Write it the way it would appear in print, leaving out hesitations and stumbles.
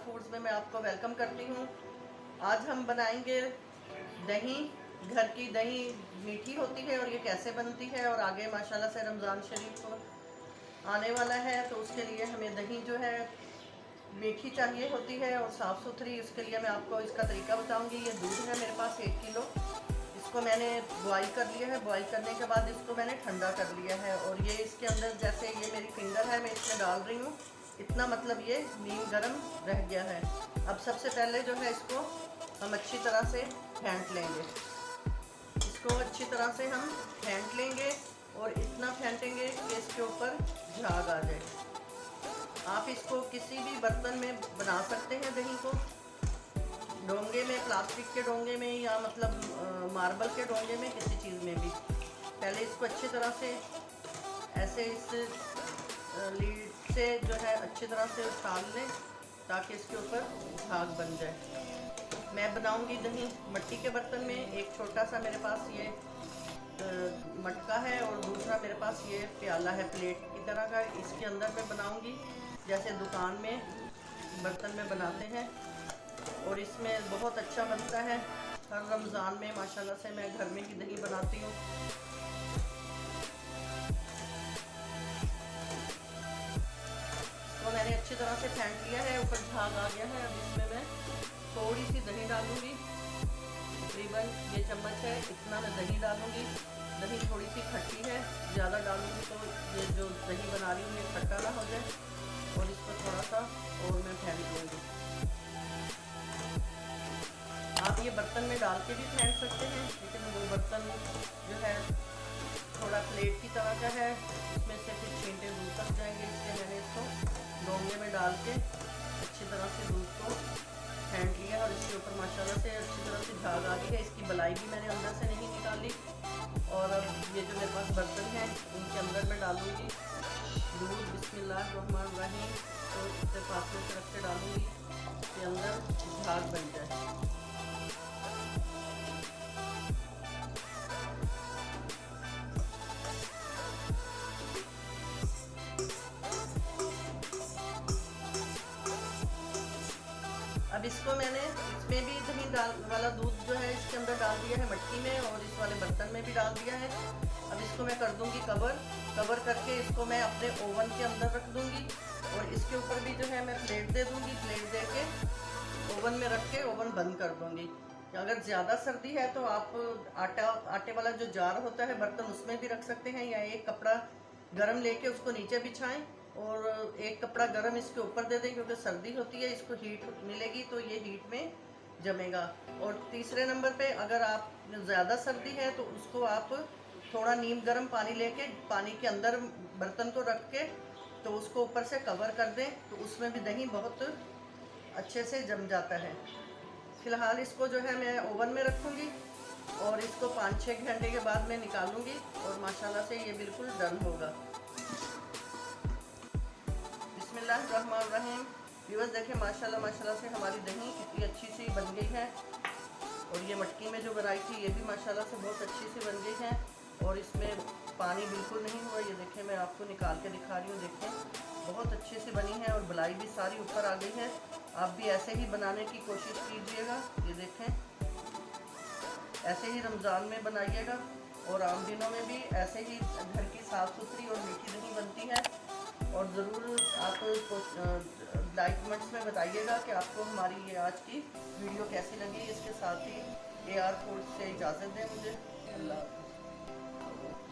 Foods में मैं आपको वेलकम करती हूँ। आज हम बनाएंगे दही। घर की दही मीठी होती है और ये कैसे बनती है, और आगे माशाल्लाह से रमज़ान शरीफ आने वाला है तो उसके लिए हमें दही जो है मीठी चाहिए होती है और साफ़ सुथरी। उसके लिए मैं आपको इसका तरीका बताऊंगी। ये दूध है मेरे पास 1 किलो। इसको मैंने बॉईल कर लिया है। बॉईल करने के बाद इसको मैंने ठंडा कर लिया है और ये इसके अंदर जैसे ये मेरी फिंगर है मैं इसमें डाल रही हूँ, इतना मतलब ये नीम गरम रह गया है। अब सबसे पहले जो है इसको हम अच्छी तरह से फेंट लेंगे। इसको अच्छी तरह से हम फेंट लेंगे और इतना फेंटेंगे कि इसके ऊपर झाग आ जाए। आप इसको किसी भी बर्तन में बना सकते हैं दही को, डोंगे में, प्लास्टिक के डोंगे में या मतलब मार्बल के डोंगे में, किसी चीज़ में भी। पहले इसको अच्छी तरह से ऐसे इस लीड से जो है अच्छी तरह से उछाल लें ताकि इसके ऊपर झाग बन जाए। मैं बनाऊंगी दही मिट्टी के बर्तन में। एक छोटा सा मेरे पास ये मटका है और दूसरा मेरे पास ये प्याला है प्लेट की तरह का। इसके अंदर मैं बनाऊंगी जैसे दुकान में बर्तन में बनाते हैं, और इसमें बहुत अच्छा बनता है। हर रमज़ान में माशाल्लाह से मैं घर में ही दही बनाती हूँ। तो मैंने अच्छी तरह से फेंट लिया है, ऊपर झाग आ गया है। अब इसमें मैं थोड़ी सी दही डालूंगी, तकरीबन ये चम्मच है इतना मैं दही डालूंगी। दही थोड़ी सी खट्टी है, ज़्यादा डालूंगी तो ये जो दही बना रही हूँ ये खट्टा ना हो जाए। और इसको थोड़ा सा और मैं फेंट दूँगी। आप ये बर्तन में डाल के भी फेंट सकते हैं, लेकिन वो बर्तन जो है थोड़ा प्लेट की तरह का है, इसमें से फिर छींटे दूध तक जाएंगे। इसलिए मैंने इसको डोंगे में डाल के अच्छी तरह से दूध को फेंट लिया और इसके ऊपर माशाल्लाह से अच्छी तरह से झाग आ गई है। इसकी बलाई भी मैंने अंदर से नहीं निकाली। और अब ये जो मेरे पास बर्तन है उनके अंदर मैं डालूँगी दूध। बिस्मिल्लाहिर्रहमानिर्रहीम। तो इससे फासले से रख के डालूँगी कि अंदर झाग बन जाए। अब इसको मैंने इसमें भी दही वाला दूध जो है इसके अंदर डाल दिया है मटकी में, और इस वाले बर्तन में भी डाल दिया है। अब इसको मैं कर दूंगी कवर करके इसको मैं अपने ओवन के अंदर रख दूंगी, और इसके ऊपर भी जो है मैं प्लेट दे दूंगी। प्लेट दे के ओवन में रख के ओवन बंद कर दूंगी। अगर ज़्यादा सर्दी है तो आप आटे वाला जो जार होता है बर्तन उसमें भी रख सकते हैं, या एक कपड़ा गरम लेके उसको नीचे बिछाएं और एक कपड़ा गरम इसके ऊपर दे दें, क्योंकि सर्दी होती है, इसको हीट मिलेगी तो ये हीट में जमेगा। और तीसरे नंबर पे अगर आप ज़्यादा सर्दी है तो उसको आप थोड़ा नीम गर्म पानी लेके पानी के अंदर बर्तन को रख के तो उसको ऊपर से कवर कर दें, तो उसमें भी दही बहुत अच्छे से जम जाता है। फ़िलहाल इसको जो है मैं ओवन में रखूँगी और इसको 5-6 घंटे के बाद मैं निकालूँगी और माशाल्लाह से ये बिल्कुल डन होगा। बिस्मिल्लाहिर्रहमानिर्रहीम। व्यूअर्स देखें माशाल्लाह से हमारी दही कितनी अच्छी सी बन गई है, और ये मटकी में जो बनाई थी ये भी माशाल्लाह से बहुत अच्छी सी बन गई है, और इसमें पानी बिल्कुल नहीं हुआ। ये देखें मैं आपको निकाल के दिखा रही हूँ, देखें बहुत अच्छी सी बनी है और बलाई भी सारी ऊपर आ गई है। आप भी ऐसे ही बनाने की कोशिश कीजिएगा। ये देखें ऐसे ही रमज़ान में बनाइएगा, और आम दिनों में भी ऐसे ही घर की साफ़ सुथरी और मीठी दही बनती है। और ज़रूर आप लाइक कमेंट्स में बताइएगा कि आपको हमारी ये आज की वीडियो कैसी लगी। इसके साथ ही AR फूड से इजाज़त दें मुझे। अल्लाह।